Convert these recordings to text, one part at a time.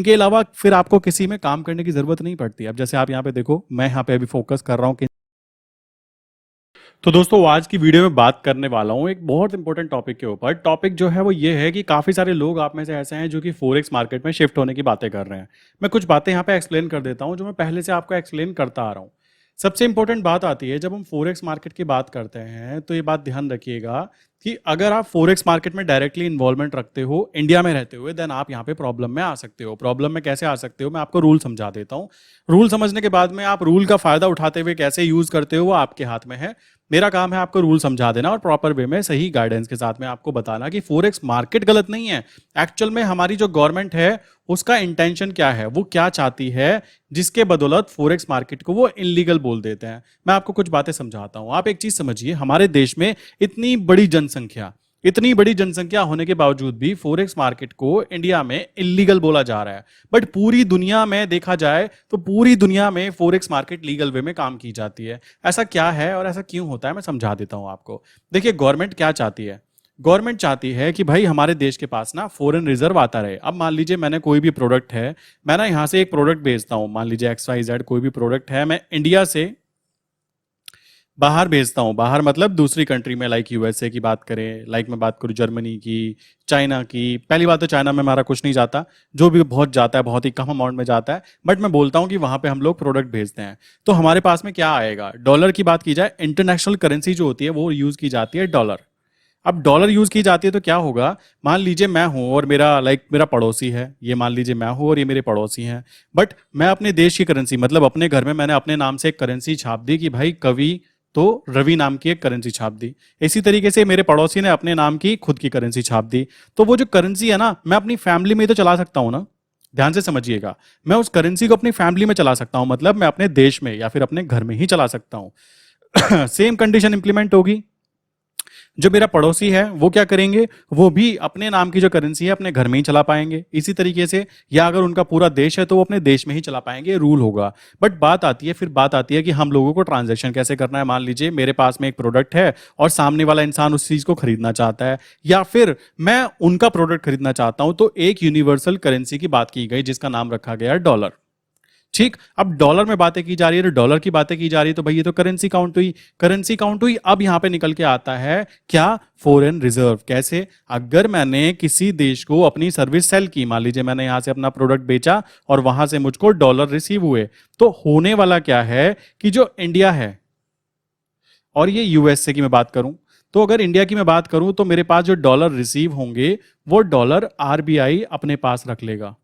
इनके अलावा फिर आपको किसी में काम करने की जरूरत नहीं पड़ती। अब जैसे आप यहाँ पे देखो, मैं यहाँ पे अभी फोकस कर रहा हूँ कि तो दोस्तों आज की वीडियो में बात करने वाला हूँ एक बहुत इंपॉर्टेंट टॉपिक के ऊपर। टॉपिक जो है वो ये है कि काफ़ी सारे लोग आप में से ऐसे हैं जो कि फोरेक्स मार्केट में शिफ्ट होने की बातें कर रहे हैं। मैं कुछ बातें यहाँ पे एक्सप्लेन कर देता हूँ जो मैं पहले से आपको एक्सप्लेन करता आ रहा हूँ। सबसे इंपॉर्टेंट बात आती है जब हम फोरेक्स मार्केट की बात करते हैं, तो ये बात ध्यान रखिएगा कि अगर आप फोरेक्स मार्केट में डायरेक्टली इन्वॉल्वमेंट रखते हो इंडिया में रहते हुए, देन आप यहाँ पे प्रॉब्लम में आ सकते हो। प्रॉब्लम में कैसे आ सकते हो, मैं आपको रूल समझा देता हूँ। रूल समझने के बाद में आप रूल का फायदा उठाते हुए कैसे यूज करते हो वो आपके हाथ में है। मेरा काम है आपको रूल समझा देना और प्रॉपर वे में सही गाइडेंस के साथ में आपको बताना कि फोरेक्स मार्केट गलत नहीं है। एक्चुअल में हमारी जो गवर्नमेंट है उसका इंटेंशन क्या है, वो क्या चाहती है, जिसके बदौलत फोरेक्स मार्केट को वो इलीगल बोल देते हैं। मैं आपको कुछ बातें समझाता हूं। आप एक चीज समझिए, हमारे देश में इतनी बड़ी जनसंख्या होने के बावजूद भी फोरेक्स मार्केट को इंडिया में इलीगल बोला जा रहा है। बट पूरी दुनिया में देखा जाए तो पूरी दुनिया में फोरेक्स मार्केट लीगल वे में काम की जाती है। ऐसा क्या है और ऐसा क्यों होता है, मैं समझा देता हूं आपको। देखिए, गवर्नमेंट क्या चाहती है। गवर्नमेंट चाहती है कि भाई हमारे देश के पास ना फॉरेन रिजर्व आता रहे। अब मान लीजिए मैंने कोई भी प्रोडक्ट है, मैं ना यहां से एक प्रोडक्ट बेचता हूं, मान लीजिए XYZ कोई भी प्रोडक्ट है, मैं इंडिया से बाहर भेजता हूँ। बाहर मतलब दूसरी कंट्री में, लाइक USA की बात करें, लाइक मैं बात करूँ जर्मनी की, चाइना की। पहली बात तो चाइना में हमारा कुछ नहीं जाता, जो भी बहुत जाता है बहुत ही कम अमाउंट में जाता है। बट मैं बोलता हूँ कि वहां पे हम लोग प्रोडक्ट भेजते हैं, तो हमारे पास में क्या आएगा। डॉलर की बात की जाए, इंटरनेशनल करेंसी जो होती है वो यूज की जाती है डॉलर। अब डॉलर यूज की जाती है तो क्या होगा, मान लीजिए मैं हूं और मेरा पड़ोसी है, ये मान लीजिए मैं हूं और ये मेरे पड़ोसी हैं। बट मैं अपने देश की करेंसी, मतलब अपने घर में मैंने अपने नाम से एक करेंसी छाप दी कि भाई कवि तो रवि नाम की एक करेंसी छाप दी। इसी तरीके से मेरे पड़ोसी ने अपने नाम की खुद की करेंसी छाप दी। तो वो जो करेंसी है ना, मैं अपनी फैमिली में ही तो चला सकता हूं ना। ध्यान से समझिएगा, मैं उस करेंसी को अपनी फैमिली में चला सकता हूं, मतलब मैं अपने देश में या फिर अपने घर में ही चला सकता हूं। सेम कंडीशन इंप्लीमेंट होगी। जो मेरा पड़ोसी है वो क्या करेंगे, वो भी अपने नाम की जो करेंसी है अपने घर में ही चला पाएंगे इसी तरीके से। या अगर उनका पूरा देश है तो वो अपने देश में ही चला पाएंगे, रूल होगा। बट बात आती है कि हम लोगों को ट्रांजैक्शन कैसे करना है। मान लीजिए मेरे पास में एक प्रोडक्ट है और सामने वाला इंसान उस चीज को खरीदना चाहता है, या फिर मैं उनका प्रोडक्ट खरीदना चाहता हूं, तो एक यूनिवर्सल करेंसी की बात की गई जिसका नाम रखा गया डॉलर। ठीक, अब डॉलर में बातें की जा रही है, तो डॉलर की बातें की जा रही है, तो भाई ये तो करेंसी काउंट हुई। अब यहां पे निकल के आता है क्या, फॉरेन रिजर्व। कैसे, अगर मैंने किसी देश को अपनी सर्विस सेल की, मान लीजिए मैंने यहां से अपना प्रोडक्ट बेचा और वहां से मुझको डॉलर रिसीव हुए, तो होने वाला क्या है कि जो इंडिया है और ये USA की मैं बात करूं, तो अगर इंडिया की मैं बात करूं तो मेरे पास जो डॉलर रिसीव होंगे वो डॉलर RBI अपने पास रख लेगा,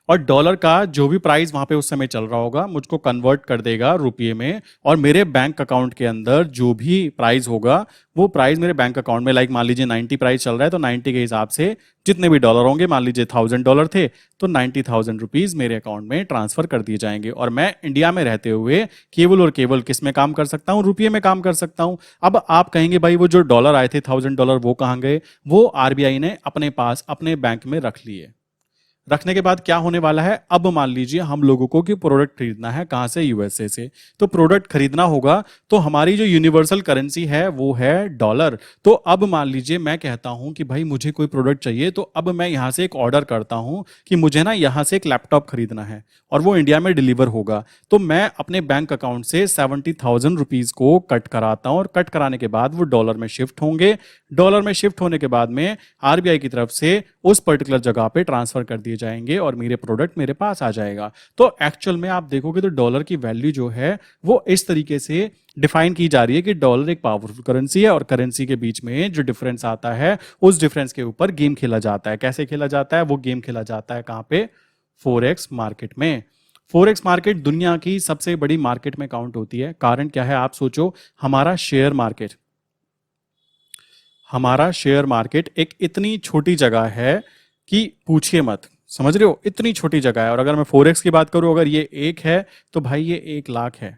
और डॉलर का जो भी प्राइस वहां पे उस समय चल रहा होगा मुझको कन्वर्ट कर देगा रुपये में, और मेरे बैंक अकाउंट के अंदर जो भी प्राइस होगा वो प्राइस मेरे बैंक अकाउंट में, लाइक मान लीजिए 90 प्राइस चल रहा है, तो 90 के हिसाब से जितने भी डॉलर होंगे, मान लीजिए $1000 थे, तो 90,000 रुपीज मेरे अकाउंट में ट्रांसफर कर दिए जाएंगे। और मैं इंडिया में रहते हुए केवल और केवल किस में काम कर सकता हूं, रुपये में काम कर सकता हूं। अब आप कहेंगे भाई वो जो डॉलर आए थे $1000 वो कहां गए, वो RBI ने अपने पास अपने बैंक में रख लिए। रखने के बाद क्या होने वाला है, अब मान लीजिए हम लोगों को कि प्रोडक्ट खरीदना है कहां से, USA से। तो प्रोडक्ट खरीदना होगा, तो हमारी जो यूनिवर्सल करेंसी है वो है डॉलर। तो अब मान लीजिए मैं कहता हूं कि भाई मुझे कोई प्रोडक्ट चाहिए, तो अब मैं यहां से एक ऑर्डर करता हूं कि मुझे ना यहां से एक लैपटॉप खरीदना है और वो इंडिया में डिलीवर होगा। तो मैं अपने बैंक अकाउंट से 70,000 रुपीज को कट कराता हूं, और कट कराने के बाद वो डॉलर में शिफ्ट होंगे। डॉलर में शिफ्ट होने के बाद में RBI की तरफ से उस पर्टिकुलर जगह पे ट्रांसफर कर दिए जाएंगे और मेरे प्रोडक्ट मेरे पास आ जाएगा। तो एक्चुअल में आप देखोगे तो डॉलर की वैल्यू जो है वो इस तरीके से डिफाइन की जा रही है कि डॉलर एक पावरफुल करेंसी है, और करेंसी के बीच में जो डिफरेंस आता है उस डिफरेंस के ऊपर गेम खेला जाता है। कैसे खेला जाता है, वो गेम खेला जाता है कहां पे, फोरेक्स मार्केट में। फोरेक्स मार्केट दुनिया की सबसे बड़ी मार्केट में काउंट होती है। कारण क्या है, आप सोचो, हमारा शेयर मार्केट एक इतनी छोटी जगह है कि पूछिए मत। समझ रहे हो, इतनी छोटी जगह है। और अगर मैं फोरेक्स की बात करूं, अगर ये 1 है तो भाई ये 1 लाख है।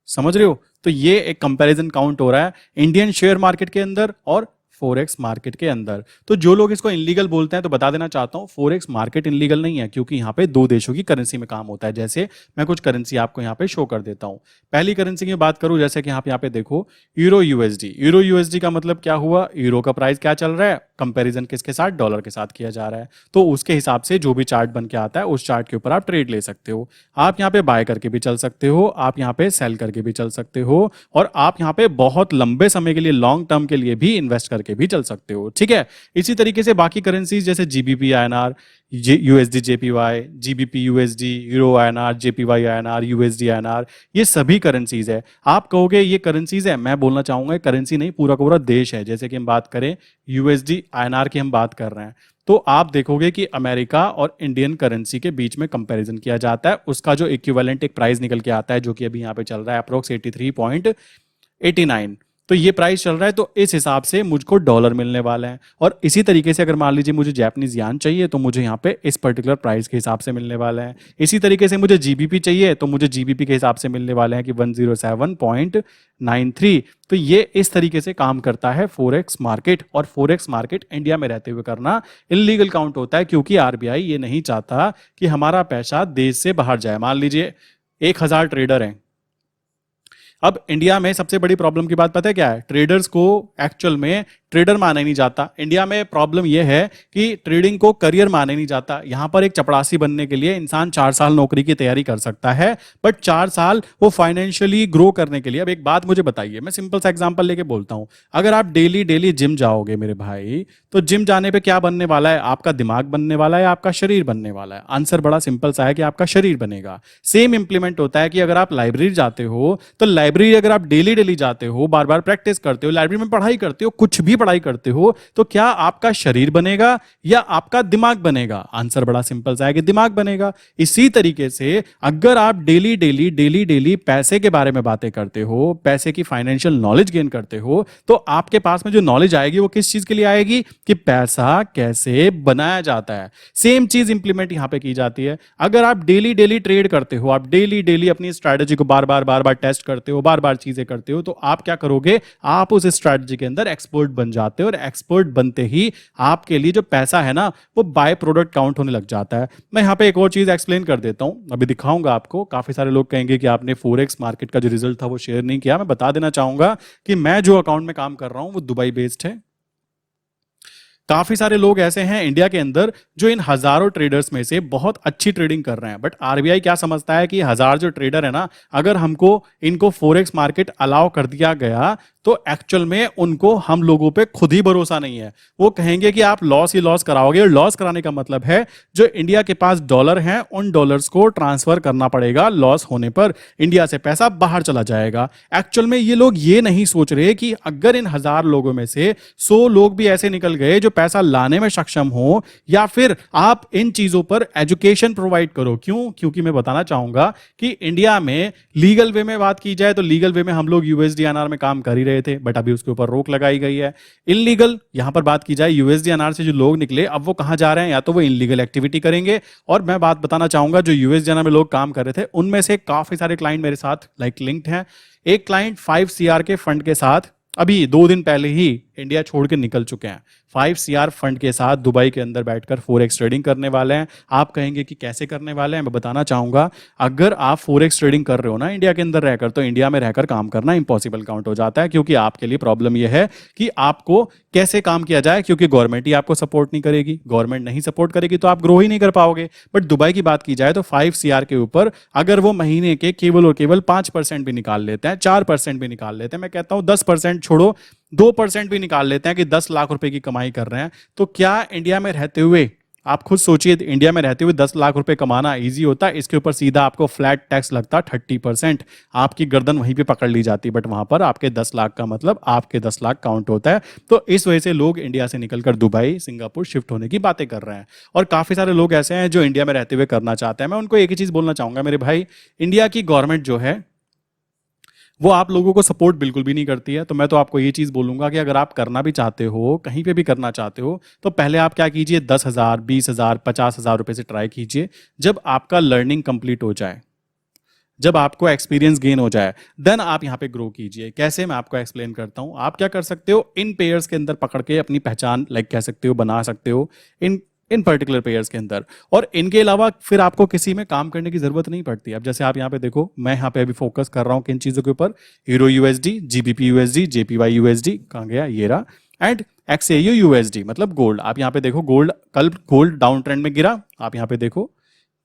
समझ रहे हो, तो ये एक कंपैरिजन काउंट हो रहा है इंडियन शेयर मार्केट के अंदर और फोरेक्स मार्केट के अंदर। तो जो लोग इसको इनलीगल बोलते हैं तो बता देना चाहता हूं, फोरेक्स मार्केट इनलीगल नहीं है, क्योंकि यहाँ पे दो देशों की करेंसी में काम होता है। जैसे मैं कुछ करेंसी आपको यहाँ पे शो कर देता हूं। पहली करेंसी की बात करूं, जैसे कि आप यहाँ पे देखो यूरो यूएसडी। यूरो यूएसडी का मतलब क्या हुआ, यूरो का प्राइस क्या चल रहा है, कंपैरिजन किसके साथ, डॉलर के साथ किया जा रहा है। तो उसके हिसाब से जो भी चार्ट बन के आता है उस चार्ट के ऊपर आप ट्रेड ले सकते हो। आप यहाँ पे बाय करके भी चल सकते हो, आप यहाँ पे सेल करके भी चल सकते हो, और आप यहाँ पे बहुत लंबे समय के लिए, लॉन्ग टर्म के लिए भी इन्वेस्ट करके भी चल सकते हो। ठीक है। इसी तरीके से बाकी करेंसीज जैसे GBP INR, USD JPY, GBP USD, euro INR, JPY INR, USD INR, ये सभी करेंसीज है। आप कहोगे ये करेंसीज है, मैं बोलना चाहूंगा करेंसी नहीं, पूरा का पूरा देश है। जैसे कि हम बात करें यूएसडी आईएनआर की, हम बात कर रहे हैं, तो आप देखोगे कि अमेरिका और इंडियन करेंसी के बीच में कंपैरिजन किया जाता है, उसका जो इक्विवेलेंट एक प्राइस निकल के आता है, जो कि अभी यहाँ पे चल रहा है अप्रोक्स 83.89। तो ये प्राइस चल रहा है, तो इस हिसाब से मुझको डॉलर मिलने वाला है। और इसी तरीके से अगर मान लीजिए मुझे जापानीज यान चाहिए तो मुझे यहाँ पे इस पर्टिकुलर प्राइस के हिसाब से मिलने वाला है। इसी तरीके से मुझे जीबीपी चाहिए तो मुझे जीबीपी के हिसाब से मिलने वाले हैं कि 107.93। तो ये इस तरीके से काम करता है फोरेक्स मार्केट। और फोरेक्स मार्केट इंडिया में रहते हुए करना इलीगल काउंट होता है, क्योंकि आरबीआई ये नहीं चाहता कि हमारा पैसा देश से बाहर जाए। मान लीजिए 1000 ट्रेडर हैं। अब इंडिया में सबसे बड़ी प्रॉब्लम की बात पता है क्या है, ट्रेडर्स को एक्चुअल में ट्रेडर माना ही नहीं जाता। इंडिया में प्रॉब्लम यह है कि ट्रेडिंग को करियर माना ही नहीं जाता। यहां पर एक चपरासी बनने के लिए इंसान 4 साल नौकरी की तैयारी कर सकता है, बट 4 साल वो फाइनेंशियली ग्रो करने के लिए। अब एक बात मुझे बताइए, मैं सिंपल सा एग्जांपल लेके बोलता हूं। अगर आप डेली डेली जिम जाओगे मेरे भाई, तो जिम जाने पे क्या बनने वाला है, आपका दिमाग बनने वाला है, आपका शरीर बनने वाला है। आंसर बड़ा सिंपल सा है कि आपका शरीर बनेगा। सेम इंप्लीमेंट होता है कि अगर आप लाइब्रेरी जाते हो, तो लाइब्रेरी अगर आप डेली डेली जाते हो, बार बार प्रैक्टिस करते हो, लाइब्रेरी में पढ़ाई करते हो, कुछ भी पढ़ाई करते हो, तो क्या आपका शरीर बनेगा या आपका दिमाग बनेगा? आंसर बड़ा सिंपल सा है कि दिमाग बनेगा। इसी तरीके से अगर आप डेली डेली डेली डेली पैसे के बारे में बातें करते हो, पैसे की फाइनेंशियल नॉलेज गेन करते हो, तो आपके पास में जो नॉलेज आएगी वो किस चीज के लिए आएगी, कि पैसा कैसे बनाया जाता है। सेम चीज इंप्लीमेंट यहां पे की जाती है। अगर आप डेली डेली ट्रेड करते हो, आप डेली डेली अपनी स्ट्रैटेजी को बार बार टेस्ट करते हो, बार बार चीजें करते हो, तो आप क्या करोगे, आप उस स्ट्रैटेजी के अंदर एक्सपर्ट बन जाते हो। और एक्सपर्ट बनते ही आपके लिए जो पैसा है ना, वो बाय प्रोडक्ट काउंट होने लग जाता है। मैं यहां पे एक और चीज एक्सप्लेन कर देता हूं, अभी दिखाऊंगा आपको। काफी सारे लोग कहेंगे कि आपने फोरेक्स मार्केट का जो रिजल्ट था वो शेयर नहीं किया। मैं बता देना चाहूंगा कि मैं जो अकाउंट में काम कर रहा हूं वो दुबई बेस्ड है। काफी सारे लोग ऐसे हैं इंडिया के अंदर जो इन हजारों ट्रेडर्स में से बहुत अच्छी ट्रेडिंग कर रहे हैं, बट आरबीआई क्या समझता है कि 1000 जो ट्रेडर है ना, अगर हमको इनको फोरेक्स मार्केट अलाउ कर दिया गया तो एक्चुअल में उनको हम लोगों पे खुद ही भरोसा नहीं है। वो कहेंगे कि आप लॉस ही लॉस कराओगे, और लॉस कराने का मतलब है जो इंडिया के पास डॉलर हैं उन डॉलर्स को ट्रांसफर करना पड़ेगा। लॉस होने पर इंडिया से पैसा बाहर चला जाएगा। एक्चुअल में ये लोग ये नहीं सोच रहे कि अगर इन 1000 लोगों में से 100 लोग भी ऐसे निकल गए जो पैसा लाने में सक्षम हो, या फिर आप इन चीजों पर एजुकेशन प्रोवाइड करो। क्यों? क्योंकि मैं बताना चाहूंगा कि इंडिया में लीगल वे में बात की जाए तो लीगल वे में हम लोग यूएसडीएनआर में काम कर ही रहे थे, बट अभी उसके ऊपर रोक लगाई गई है। इनलीगल यहां पर बात की जाए, यूएसडीएनआर से जो लोग निकले अब वो कहां जा रहे हैं, या तो वो इनलीगल एक्टिविटी करेंगे। और मैं बात बताना चाहूंगा जो यूएसडीएनआर में लोग काम कर रहे थे उनमें से काफी सारे क्लाइंट मेरे साथ लिंक्ड हैं। एक क्लाइंट 5 सीआर के फंड के साथ अभी 2 दिन पहले ही इंडिया छोड़ के निकल चुके हैं। 5 सीआर फंड के साथ दुबई के अंदर बैठकर फोरेक्स ट्रेडिंग करने वाले हैं। आप कहेंगे कि कैसे करने वाले हैं, मैं बताना चाहूंगा। अगर आप फोरेक्स ट्रेडिंग कर रहे हो ना इंडिया के अंदर रहकर, तो इंडिया में रहकर काम करना इंपॉसिबल काउंट हो जाता है, क्योंकि आपके लिए प्रॉब्लम यह है कि आपको कैसे काम किया जाए, क्योंकि गवर्नमेंट ही आपको सपोर्ट नहीं करेगी। गवर्नमेंट नहीं सपोर्ट करेगी तो आप ग्रो ही नहीं कर पाओगे। बट दुबई की बात की जाए तो 5 सीआर के ऊपर अगर वो महीने के केवल और केवल 5% भी निकाल लेते हैं, 4% भी निकाल लेते हैं, मैं कहता हूं 10% छोड़ो 2% भी निकाल लेते हैं कि 10 लाख रुपए की कमाई कर रहे हैं, तो क्या इंडिया में रहते हुए, आप खुद सोचिए, इंडिया में रहते हुए 10 लाख रुपए कमाना इजी होता है? इसके ऊपर सीधा आपको फ्लैट टैक्स लगता 30%, आपकी गर्दन वहीं पे पकड़ ली जाती, बट वहां पर आपके 10 लाख का मतलब आपके 10 लाख काउंट होता है। तो इस वजह से लोग इंडिया से निकलकर दुबई, सिंगापुर शिफ्ट होने की बातें कर रहे हैं। और काफी सारे लोग ऐसे हैं जो इंडिया में रहते हुए करना चाहते हैं। मैं उनको एक ही चीज बोलना चाहूंगा मेरे भाई, इंडिया की गवर्नमेंट जो है वो आप लोगों को सपोर्ट बिल्कुल भी नहीं करती है। तो मैं तो आपको ये चीज बोलूंगा कि अगर आप करना भी चाहते हो, कहीं पे भी करना चाहते हो, तो पहले आप क्या कीजिए, 10,000, 20,000, 50,000 रुपए से ट्राई कीजिए। जब आपका लर्निंग कंप्लीट हो जाए, जब आपको एक्सपीरियंस गेन हो जाए देन आप यहाँ पे ग्रो कीजिए। कैसे, मैं आपको एक्सप्लेन करता हूँ। आप क्या कर सकते हो, इन पेयर्स के अंदर पकड़ के अपनी पहचान लाइक कह सकते हो बना सकते हो इन इन पर्टिकुलर पेयर्स के अंदर, और इनके अलावा फिर आपको किसी में काम करने की जरूरत नहीं पड़ती। अब जैसे आप यहाँ पे देखो, मैं यहाँ पे अभी फोकस कर रहा हूँ किन चीजों के ऊपर, hero USD, GBP USD, JPY USD, कहाँ गया ये रहा, एंड एक्सएयू यूएसडी मतलब गोल्ड। आप यहाँ पे देखो गोल्ड, कल गोल्ड डाउन ट्रेंड में गिरा, आप यहाँ पे देखो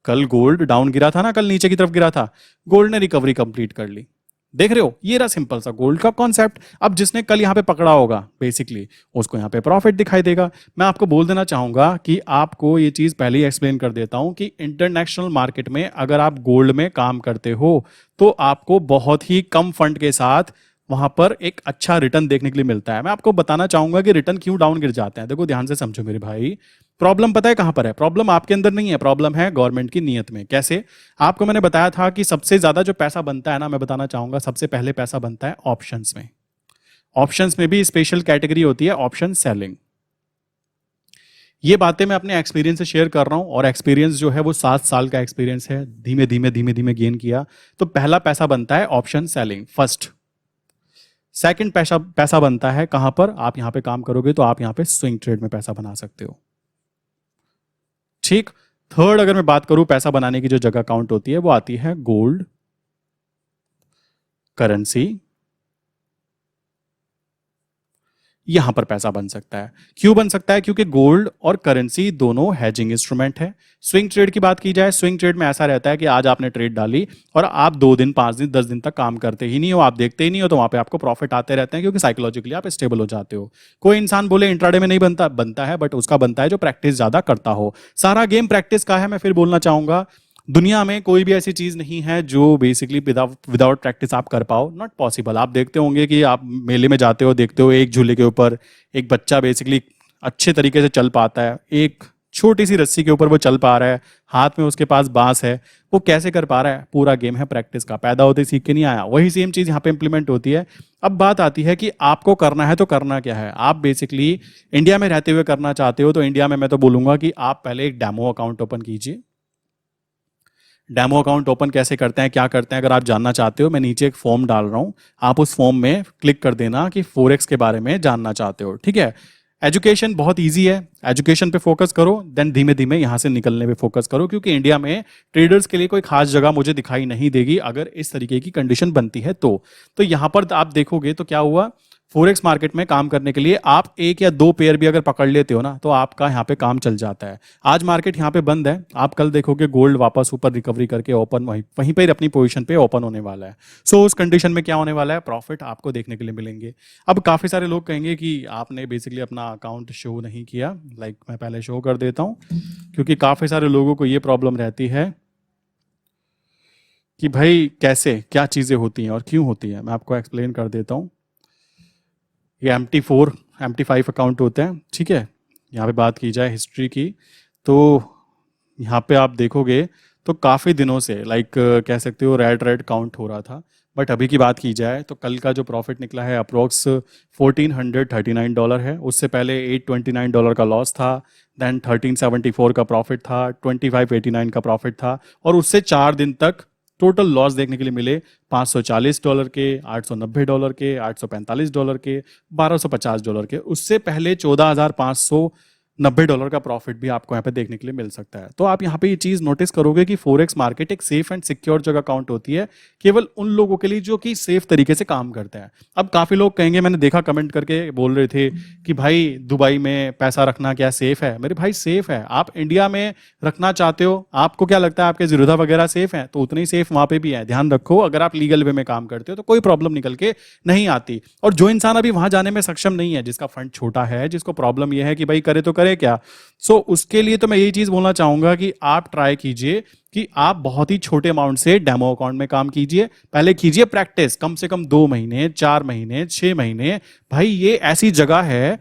कल गोल्ड डाउन गिरा था ना, कल नीचे की तरफ गिरा था, गोल्ड ने रिकवरी कंप्लीट कर ली। देख रहे हो, ये रहा सिंपल सा गोल्ड का कॉन्सेप्ट। अब जिसने कल यहाँ पे पकड़ा होगा बेसिकली उसको यहाँ पे प्रॉफिट दिखाई देगा। मैं आपको बोल देना चाहूंगा कि आपको ये चीज पहले ही एक्सप्लेन कर देता हूं कि इंटरनेशनल मार्केट में अगर आप गोल्ड में काम करते हो तो आपको बहुत ही कम फंड के साथ वहां पर एक अच्छा रिटर्न देखने के लिए मिलता है। मैं आपको बताना चाहूंगा कि रिटर्न क्यों डाउन गिर जाते हैं। देखो ध्यान से समझो मेरे भाई, प्रॉब्लम पता है कहां पर है? प्रॉब्लम आपके अंदर नहीं है, प्रॉब्लम है गवर्नमेंट की नीयत में। कैसे? आपको मैंने बताया था कि सबसे ज्यादा जो पैसा बनता है ना, मैं बताना चाहूंगा सबसे पहले पैसा बनता है ऑप्शंस में। ऑप्शंस में भी स्पेशल कैटेगरी होती है ऑप्शन सेलिंग। ये बातें मैं अपने एक्सपीरियंस से शेयर कर रहा हूं, और एक्सपीरियंस जो है वो 7 साल का एक्सपीरियंस है, धीमे धीमे धीमे धीमे गेन किया। तो पहला पैसा बनता है ऑप्शन सेलिंग, फर्स्ट। सेकंड पैसा बनता है कहां पर? आप यहां पे काम करोगे तो आप यहां पे स्विंग ट्रेड में पैसा बना सकते हो, ठीक। थर्ड अगर मैं बात करूं पैसा बनाने की जो जगह काउंट होती है वो आती है गोल्ड, करेंसी, यहां पर पैसा बन सकता है। क्यों बन सकता है? क्योंकि गोल्ड और करेंसी दोनों हैजिंग इंस्ट्रूमेंट है। स्विंग ट्रेड की बात की जाए, स्विंग ट्रेड में ऐसा रहता है कि आज आपने ट्रेड डाली और आप 2 दिन 5 दिन 10 दिन तक काम करते ही नहीं हो, आप देखते ही नहीं हो, तो वहां पे आपको प्रॉफिट आते रहते हैं क्योंकि साइकोलॉजिकली आप स्टेबल हो जाते हो। कोई इंसान बोले इंट्राडे में नहीं बनता, बनता है, बट उसका बनता है जो प्रैक्टिस ज्यादा करता हो। सारा गेम प्रैक्टिस का है। मैं फिर बोलना चाहूंगा दुनिया में कोई भी ऐसी चीज नहीं है जो बेसिकली विदाउट प्रैक्टिस आप कर पाओ, नॉट पॉसिबल। आप देखते होंगे कि आप मेले में जाते हो, देखते हो एक झूले के ऊपर एक बच्चा बेसिकली अच्छे तरीके से चल पाता है, एक छोटी सी रस्सी के ऊपर वो चल पा रहा है, हाथ में उसके पास बांस है, वो कैसे कर पा रहा है? पूरा गेम है प्रैक्टिस का। पैदा होते सीख के नहीं आया। वही सेम चीज यहाँ पे इंप्लीमेंट होती है। अब बात आती है कि आपको करना है तो करना क्या है। आप बेसिकली इंडिया में रहते हुए करना चाहते हो तो इंडिया में मैं तो बोलूंगा कि आप पहले एक डेमो अकाउंट ओपन कीजिए। डेमो अकाउंट ओपन कैसे करते हैं, क्या करते हैं, अगर आप जानना चाहते हो, मैं नीचे एक फॉर्म डाल रहा हूं, आप उस फॉर्म में क्लिक कर देना कि फोरेक्स के बारे में जानना चाहते हो, ठीक है। एजुकेशन बहुत इजी है, एजुकेशन पे फोकस करो, देन धीमे धीमे यहां से निकलने पे फोकस करो, क्योंकि इंडिया में ट्रेडर्स के लिए कोई खास जगह मुझे दिखाई नहीं देगी अगर इस तरीके की कंडीशन बनती है तो यहां पर आप देखोगे तो क्या हुआ, फोरेक्स मार्केट में काम करने के लिए आप 1 या 2 पेयर भी अगर पकड़ लेते हो ना तो आपका यहाँ पे काम चल जाता है। आज मार्केट यहाँ पे बंद है, आप कल देखोगे गोल्ड वापस ऊपर रिकवरी करके ओपन वहीं पर अपनी पोजीशन पे ओपन होने वाला है। सो उस कंडीशन में क्या होने वाला है, प्रॉफिट आपको देखने के लिए मिलेंगे। अब काफी सारे लोग कहेंगे कि आपने बेसिकली अपना अकाउंट शो नहीं किया। लाइक मैं पहले शो कर देता हूँ, क्योंकि काफी सारे लोगों को ये प्रॉब्लम रहती है कि भाई कैसे क्या चीजें होती हैं और क्यों होती हैं। मैं आपको एक्सप्लेन कर देता हूँ। ये MT4 MT5 अकाउंट होते हैं, ठीक है। यहाँ पे बात की जाए हिस्ट्री की तो यहाँ पे आप देखोगे तो काफ़ी दिनों से लाइक कह सकते हो रेड काउंट हो रहा था, बट अभी की बात की जाए तो कल का जो प्रॉफिट निकला है अप्रोक्स $1439 है। उससे पहले $829 का लॉस था, देन 1374 का प्रॉफिट था, 2589 का प्रॉफिट था, और उससे 4 दिन तक टोटल लॉस देखने के लिए मिले $540 के, $890 के, $845 के, $1250 के। उससे पहले $14,590 का प्रॉफिट भी आपको यहाँ पे देखने के लिए मिल सकता है। तो आप यहाँ पे ये चीज नोटिस करोगे कि फोरेक्स मार्केट एक सेफ एंड सिक्योर जगह काउंट होती है केवल उन लोगों के लिए जो कि सेफ तरीके से काम करते हैं। अब काफी लोग कहेंगे, मैंने देखा कमेंट करके बोल रहे थे कि भाई दुबई में पैसा रखना क्या सेफ है? मेरे भाई सेफ है। आप इंडिया में रखना चाहते हो, आपको क्या लगता है आपके जिरोधा वगैरह सेफ है? तो उतनी सेफ वहां पे भी है। ध्यान रखो, अगर आप लीगल वे में काम करते हो तो कोई प्रॉब्लम निकल के नहीं आती। और जो इंसान अभी वहां जाने में सक्षम नहीं है, जिसका फंड छोटा है, जिसको प्रॉब्लम यह है कि भाई करे तो करे क्या, उसके लिए तो मैं यही चीज बोलना चाहूंगा कि आप ट्राई कीजिए कि आप बहुत ही छोटे अमाउंट से डेमो अकाउंट में काम कीजिए। पहले कीजिए प्रैक्टिस, कम से कम 2 महीने, 4 महीने, 6 महीने। भाई ये ऐसी जगह है,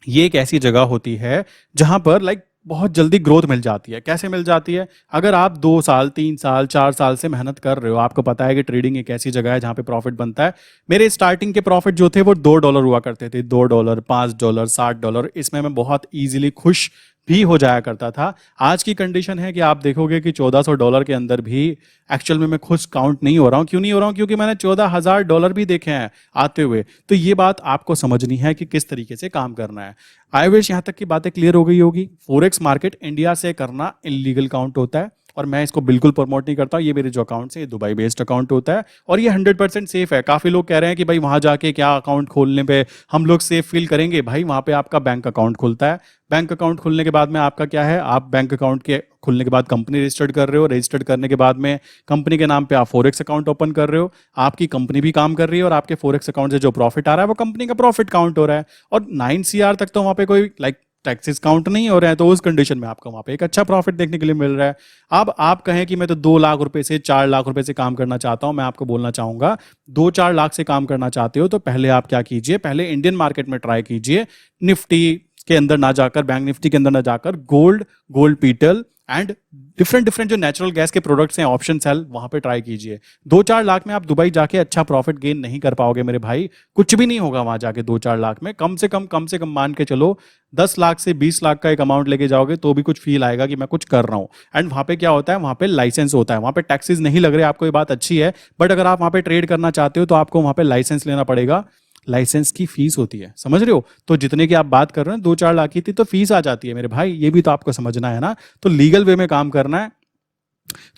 ये एक ऐसी जगह होती है जहां पर लाइक बहुत जल्दी ग्रोथ मिल जाती है। कैसे मिल जाती है? अगर आप 2 साल, 3 साल, 4 साल से मेहनत कर रहे हो, आपको पता है कि ट्रेडिंग एक ऐसी जगह है जहां पे प्रॉफिट बनता है। मेरे स्टार्टिंग के प्रॉफिट जो थे वो $2 हुआ करते थे, $2, $5, $60। इसमें मैं बहुत इजीली खुश भी हो जाया करता था। आज की कंडीशन है कि आप देखोगे कि $1400 के अंदर भी एक्चुअल में मैं खुद काउंट नहीं हो रहा हूं। क्यों नहीं हो रहा हूं? क्योंकि मैंने $14,000 भी देखे हैं आते हुए। तो ये बात आपको समझनी है कि किस तरीके से काम करना है। आई विश यहां तक की बातें क्लियर हो गई होगी। फॉरेक्स मार्केट इंडिया से करना इलीगल काउंट होता है और मैं इसको बिल्कुल प्रमोट नहीं करता। ये मेरे जो अकाउंट्स हैं ये दुबई बेस्ड अकाउंट होता है और ये 100% सेफ है। काफी लोग कह रहे हैं कि भाई वहां जाके क्या अकाउंट खोलने पे हम लोग सेफ फील करेंगे। भाई वहां पे आपका बैंक अकाउंट खुलता है। बैंक अकाउंट खुलने के बाद में आपका क्या है, आप बैंक अकाउंट के खुलने के बाद कंपनी रजिस्टर्ड कर रहे हो। रजिस्टर्ड करने के बाद में कंपनी के नाम पे आप फॉरेक्स अकाउंट ओपन कर रहे हो। आपकी कंपनी भी काम कर रही है और आपके फॉरेक्स अकाउंट से जो प्रॉफिट आ रहा है वो कंपनी का प्रॉफिट काउंट हो रहा है। और 9 CR तक तो वहां पे कोई टैक्सेस काउंट नहीं हो रहे हैं। तो उस कंडीशन में आपको वहां पे एक अच्छा प्रॉफिट देखने के लिए मिल रहा है। अब आप कहें कि मैं तो 2 लाख रुपए से 4 लाख रुपए से काम करना चाहता हूं, मैं आपको बोलना चाहूंगा 2-4 लाख से काम करना चाहते हो तो पहले आप क्या कीजिए, पहले इंडियन मार्केट में ट्राई कीजिए। निफ्टी के अंदर ना जाकर, बैंक निफ्टी के अंदर ना जाकर, gold petal and different different जो नेचुरल गैस के प्रोडक्ट्स हैं, ऑप्शन सेल, वहां पे ट्राई कीजिए। 2-4 लाख में आप दुबई जाके अच्छा प्रॉफिट गेन नहीं कर पाओगे मेरे भाई। कुछ भी नहीं होगा वहां जाके 2-4 लाख में। कम से कम मान के चलो 10 लाख से 20 लाख का एक अमाउंट लेके जाओगे तो भी कुछ फील आएगा कि मैं कुछ कर रहा हूं। एंड वहां पे क्या होता है, वहां पे लाइसेंस होता है, वहां पे टैक्सेस नहीं लग रहे आपको, ये बात अच्छी है। बट अगर आप वहां पे ट्रेड करना चाहते हो तो आपको वहां पे लाइसेंस लेना पड़ेगा। लाइसेंस की फीस होती है, समझ रहे हो? तो जितने की आप बात कर रहे हैं 2-4 लाख की थी तो फीस आ जाती है मेरे भाई। ये भी तो आपको समझना है ना। तो लीगल वे में काम करना है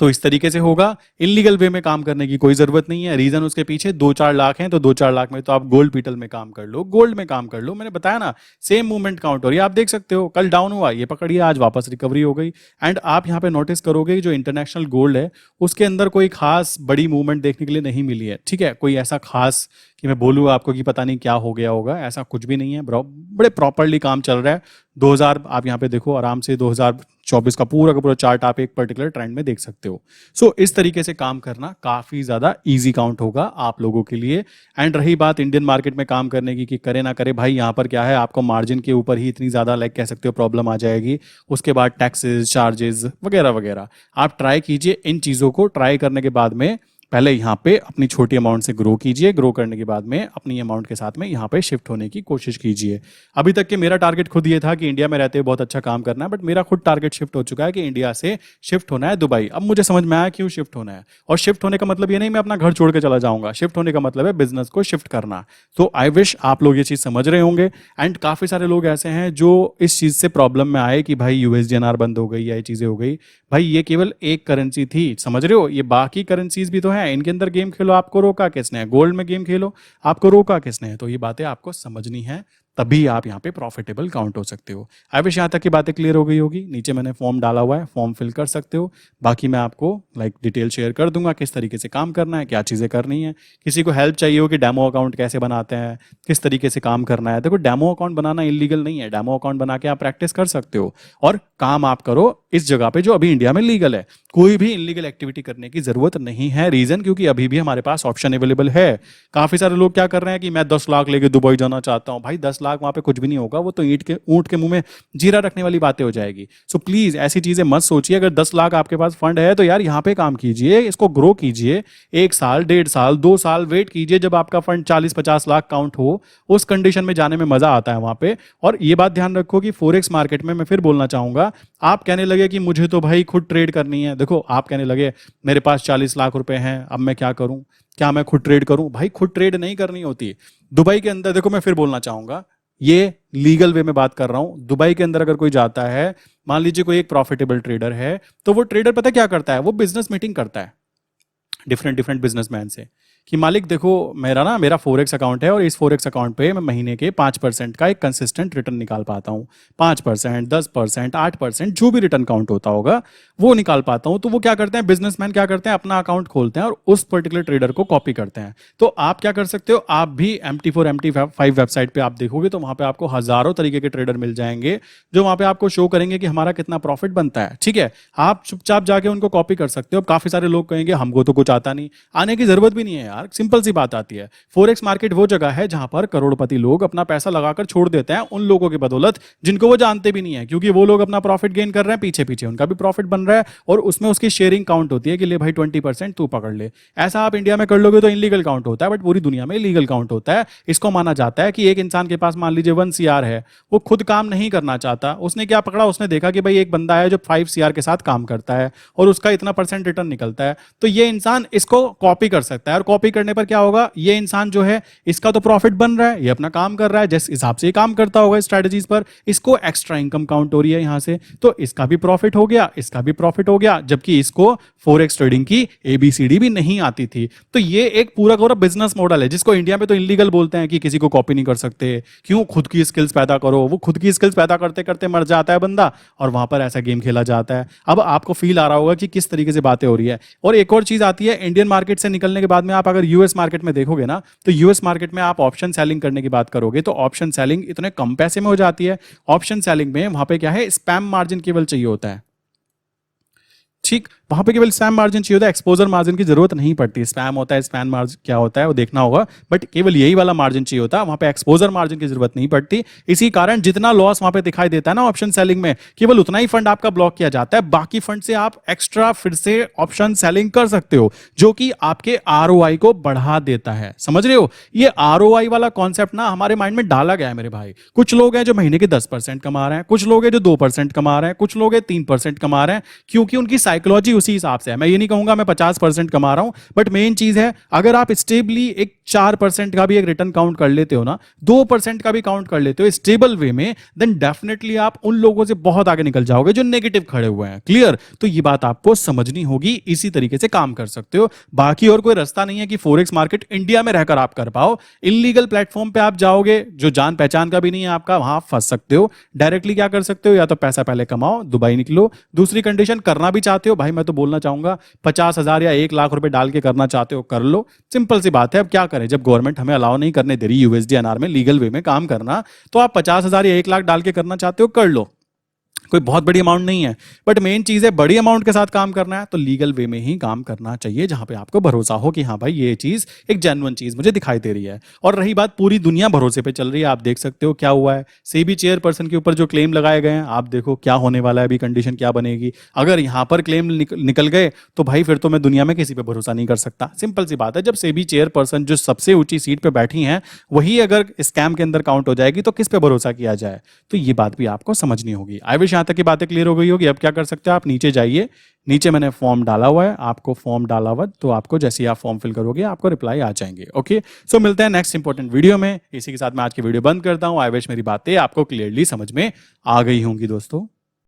तो इस तरीके से होगा। इलीगल वे में काम करने की कोई जरूरत नहीं है। रीजन उसके पीछे 2-4 लाख हैं तो 2-4 लाख में तो आप गोल्ड पीटल में काम कर लो, गोल्ड में काम कर लो। मैंने बताया ना, सेम मूवमेंट काउंट हो रही है। आप देख सकते हो कल डाउन हुआ, ये पकड़िए, आज वापस रिकवरी हो गई। एंड आप यहाँ पे नोटिस करोगे जो इंटरनेशनल गोल्ड है उसके अंदर कोई खास बड़ी मूवमेंट देखने के लिए नहीं मिली है। ठीक है, कोई ऐसा खास कि मैं बोलूँ आपको कि पता नहीं क्या हो गया होगा, ऐसा कुछ भी नहीं है। बड़े प्रॉपरली काम चल रहा है। 2000 आप यहाँ पे देखो आराम से, 2024 का पूरा चार्ट आप एक पर्टिकुलर ट्रेंड में देख सकते हो। सो इस तरीके से काम करना काफी ज्यादा इजी काउंट होगा आप लोगों के लिए। एंड रही बात इंडियन मार्केट में काम करने की कि करे ना करे, भाई यहाँ पर क्या है, आपको मार्जिन के ऊपर ही इतनी ज्यादा कह सकते हो प्रॉब्लम आ जाएगी। उसके बाद टैक्सेस, चार्जेस वगैरह वगैरह। आप ट्राई कीजिए इन चीजों को। ट्राई करने के बाद में पहले यहाँ पे अपनी छोटी अमाउंट से ग्रो कीजिए। ग्रो करने के बाद में अपनी अमाउंट के साथ में यहाँ पे शिफ्ट होने की कोशिश कीजिए। अभी तक के मेरा टारगेट खुद ये था कि इंडिया में रहते हुए बहुत अच्छा काम करना है, बट मेरा खुद टारगेट शिफ्ट हो चुका है कि इंडिया से शिफ्ट होना है दुबई। अब मुझे समझ में आया क्यों शिफ्ट होना है। और शिफ्ट होने का मतलब ये नहीं मैं अपना घर छोड़ के चला जाऊंगा। शिफ्ट होने का मतलब है बिजनेस को शिफ्ट करना। तो आई विश आप लोग ये चीज समझ रहे होंगे। एंड काफी सारे लोग ऐसे हैं जो इस चीज से प्रॉब्लम में आए कि भाई USDNR बंद हो गई या ये चीजें हो गई। भाई ये केवल एक करेंसी थी, समझ रहे हो? ये बाकी करेंसीज भी तो हैं, इनके अंदर गेम खेलो, आपको रोका किसने है? गोल्ड में गेम खेलो, आपको रोका किसने है? तो ये बातें आपको समझनी है, तभी आप यहाँ पे प्रॉफिटेबल काउंट हो सकते हो। आई विश यहाँ तक की बातें क्लियर हो गई होगी। नीचे मैंने फॉर्म डाला हुआ है, फॉर्म फिल कर सकते हो। बाकी मैं आपको डिटेल शेयर कर दूंगा किस तरीके से काम करना है, क्या चीज़ें करनी है। किसी को हेल्प चाहिए हो कि डेमो अकाउंट कैसे बनाते हैं, किस तरीके से काम करना है, देखो डेमो अकाउंट बनाना इलीगल नहीं है। डेमो अकाउंट बना के आप प्रैक्टिस कर सकते हो और काम आप करो इस जगह पे जो अभी इंडिया में लीगल है। कोई भी इलीगल एक्टिविटी करने की जरूरत नहीं है। रीजन क्योंकि अभी भी हमारे पास ऑप्शन अवेलेबल है। काफी सारे लोग क्या कर रहे हैं कि मैं 10 लाख लेके दुबई जाना चाहता हूं। भाई 10 लाख वहां पे कुछ भी नहीं होगा, वो तो ऊंट के मुंह में जीरा रखने वाली बातें हो जाएगी। सो प्लीज ऐसी चीजें मत सोचिए। अगर 10 लाख आपके पास फंड है तो यार यहाँ पे काम कीजिए, इसको ग्रो कीजिए। 1 साल, 1.5 साल, 2 साल वेट कीजिए जब आपका फंड 40-50 लाख काउंट हो। उस कंडीशन में जाने में मजा आता है वहां पे। और ये बात ध्यान रखो कि फॉरेक्स मार्केट में मैं फिर बोलना चाहूंगा, आप कहने लगे कि मुझे तो भाई खुद ट्रेड करनी है। देखो आप कहने लगे मेरे पास 40 लाख रुपए हैं, अब मैं क्या करूं, क्या मैं खुद ट्रेड करूं? भाई खुद ट्रेड नहीं करनी होती। दुबई के अंदर देखो, मैं फिर बोलना चाहूंगा, ये लीगल वे में बात कर रहा हूं। दुबई के अंदर अगर कोई जाता है, मान लीजिए कोई एक प्रॉफिटेबल ट्रेडर है, तो वो ट्रेडर पता क्या करता है, वो बिजनेस मीटिंग करता है डिफरेंट डिफरेंट बिजनेसमैन से कि मालिक देखो मेरा फॉरेक्स अकाउंट है और इस फॉरेक्स अकाउंट पे मैं महीने के 5% का एक कंसिस्टेंट रिटर्न निकाल पाता हूँ। 5%, 10%, 8% जो भी रिटर्न काउंट होता होगा वो निकाल पाता हूँ। तो वो क्या करते हैं, बिजनेसमैन क्या करते हैं, अपना अकाउंट खोलते हैं और उस पर्टिकुलर ट्रेडर को कॉपी करते हैं। तो आप क्या कर सकते हो, आप भी MT4 MT5 वेबसाइट पे आप देखोगे तो वहां पे आपको हजारों तरीके के ट्रेडर मिल जाएंगे जो वहां पे आपको शो करेंगे कि हमारा कितना प्रॉफिट बनता है। ठीक है, आप चुपचाप जाके उनको कॉपी कर सकते हो। काफी सारे लोग कहेंगे हमको तो कुछ आता नहीं, आने की जरूरत भी नहीं है। यार, सिंपल सी बात आती है। फोरेक्स मार्केट वो जगह है जहां पर करोड़पति लोग अपना पैसा लगाकर छोड़ देते हैं उन लोगों की बदौलत जिनको वो जानते भी नहीं है, क्योंकि वो लोग अपना प्रॉफिट गेन कर रहे हैं, पीछे पीछे उनका भी प्रॉफिट बन रहा है और उसमें उसकी शेयरिंग काउंट होती है कि ले भाई 20% तू पकड़ ले। ऐसा आप इंडिया में कर लोगे तो इनलीगल काउंट होता है, बट पूरी दुनिया में लीगल काउंट होता है। इसको माना जाता है कि एक इंसान के पास मान लीजिए 1 CR है, वो खुद काम नहीं करना चाहता, उसने क्या पकड़ा, उसने देखा कि भाई एक बंदा है जो 5 CR के साथ काम करता है और उसका इतना % रिटर्न निकलता है, तो ये इंसान इसको कॉपी कर सकता है। और कॉपी करने पर क्या होगा, ये इंसान जो है इसका तो प्रॉफिट बन रहा है, ये अपना काम कर रहा है, जिस हिसाब से ये काम करता होगा स्ट्रेटजीज पर, इसको एक्स्ट्रा इनकम काउंट हो रही है यहां से, तो इसका भी प्रॉफिट हो गया, इसका भी प्रॉफिट हो गया, जबकि इसको फॉरेक्स ट्रेडिंग की ABCD भी नहीं आती थी। तो ये एक पूरा पूरा बिजनेस मॉडल है जिसको इंडिया में तो इलीगल बोलते हैं कि किसी को कॉपी नहीं कर सकते, क्यों, खुद की स्किल्स पैदा करो। वो खुद की स्किल्स पैदा करते करते मर जाता है बंदा और वहां पर ऐसा गेम खेला जाता है। अब आपको फील आ रहा होगा कि किस तरीके से बातें हो रही है। और एक और चीज आती है, इंडियन मार्केट से निकलने के बाद में आप अगर यूएस मार्केट में देखोगे ना, तो यूएस मार्केट में आप ऑप्शन सेलिंग करने की बात करोगे तो ऑप्शन सेलिंग इतने कम पैसे में हो जाती है। ऑप्शन सेलिंग में वहां पे क्या है, स्पैम मार्जिन केवल चाहिए होता है, ठीक, वहां पे केवल स्पैम मार्जिन चाहिए होता है, एक्सपोजर मार्जिन की जरूरत नहीं पड़ती। स्पैम होता है, स्पैम मार्जिन क्या होता है वो देखना होगा, बट केवल यही वाला मार्जिन चाहिए होता है, वहां पे एक्सपोजर मार्जिन की जरूरत नहीं पड़ती। इसी कारण जितना लॉस वहां पे दिखाई देता है ना ऑप्शन सेलिंग में, केवल उतना ही फंड आपका ब्लॉक किया जाता है, बाकी फंड से आप एक्स्ट्रा फिर से ऑप्शन सेलिंग कर सकते हो, जो कि आपके ROI को बढ़ा देता है। समझ रहे हो, ये ROI वाला कॉन्सेप्ट ना हमारे माइंड में डाला गया है मेरे भाई। कुछ लोग हैं जो महीने के 10% कमा रहे हैं, कुछ लोग हैं जो 2% कमा रहे हैं, कुछ लोग हैं 3% कमा रहे हैं, क्योंकि उनकी साइकोलॉजी उसी हिसाब से है। मैं ये नहीं कहूंगा मैं 50% कमा रहा हूं, बट मेन चीज है अगर आप स्टेबली एक 4% का भी एक रिटर्न काउंट कर लेते हो ना, 2% का भी काउंट कर लेते हो स्टेबल वे में, देन डेफिनेटली आप उन लोगों से बहुत आगे निकल जाओगे जो नेगेटिव खड़े हुए हैं। क्लियर? तो ये बात आपको समझनी होगी, इसी तरीके से काम कर सकते हो। बाकी और कोई रास्ता नहीं है कि फॉरेक्स मार्केट इंडिया में रहकर आप कर पाओ। इलीगल प्लेटफॉर्म पे आप जाओगे जो जान पहचान का भी नहीं है आपका, वहां फंस सकते हो। डायरेक्टली क्या कर सकते हो, या तो पैसा पहले कमाओ, दुबई निकलो। दूसरी कंडीशन, करना भी चाहते हो भाई, मैं तो बोलना चाहूंगा 50,000 या 1 लाख रुपए डाल के करना चाहते हो कर लो, सिंपल सी बात है। अब क्या करें, जब गवर्नमेंट हमें अलाउ नहीं करने दे रही USD/INR में लीगल वे में काम करना, तो आप 50,000 या 1 लाख डाल के करना चाहते हो कर लो, कोई बहुत बड़ी अमाउंट नहीं है। बट मेन चीज है बड़ी अमाउंट के साथ काम करना है तो लीगल वे में ही काम करना चाहिए, जहां पे आपको भरोसा हो कि हाँ भाई ये चीज एक जेन्युइन चीज मुझे दिखाई दे रही है। और रही बात, पूरी दुनिया भरोसे पे चल रही है, आप देख सकते हो क्या हुआ है। सेबी चेयरपर्सन के ऊपर जो क्लेम लगाए गए हैं, आप देखो क्या होने वाला है, अभी कंडीशन क्या बनेगी। अगर यहां पर क्लेम निकल गए तो भाई फिर तो मैं दुनिया में किसी पे भरोसा नहीं कर सकता। सिंपल सी बात है, जब सेबी चेयरपर्सन जो सबसे ऊंची सीट पे बैठी हैं वही अगर स्कैम के अंदर काउंट हो जाएगी तो किस पे भरोसा किया जाए। तो ये बात भी आपको समझनी होगी। आई विश यहां तक की बातें क्लियर हो गई होगी। अब क्या कर सकते हो, आप नीचे जाइए, नीचे मैंने फॉर्म डाला हुआ है, आपको फॉर्म डाला हुआ, तो आपको जैसे ही आप फॉर्म फिल करोगे आपको रिप्लाई आ जाएंगे। ओके, सो मिलते हैं नेक्स्ट इंपॉर्टेंट वीडियो में। इसी के साथ मैं आज की वीडियो बंद करता हूं। आई विश मेरी बातें आपको क्लियरली समझ में आ गई होंगी दोस्तों।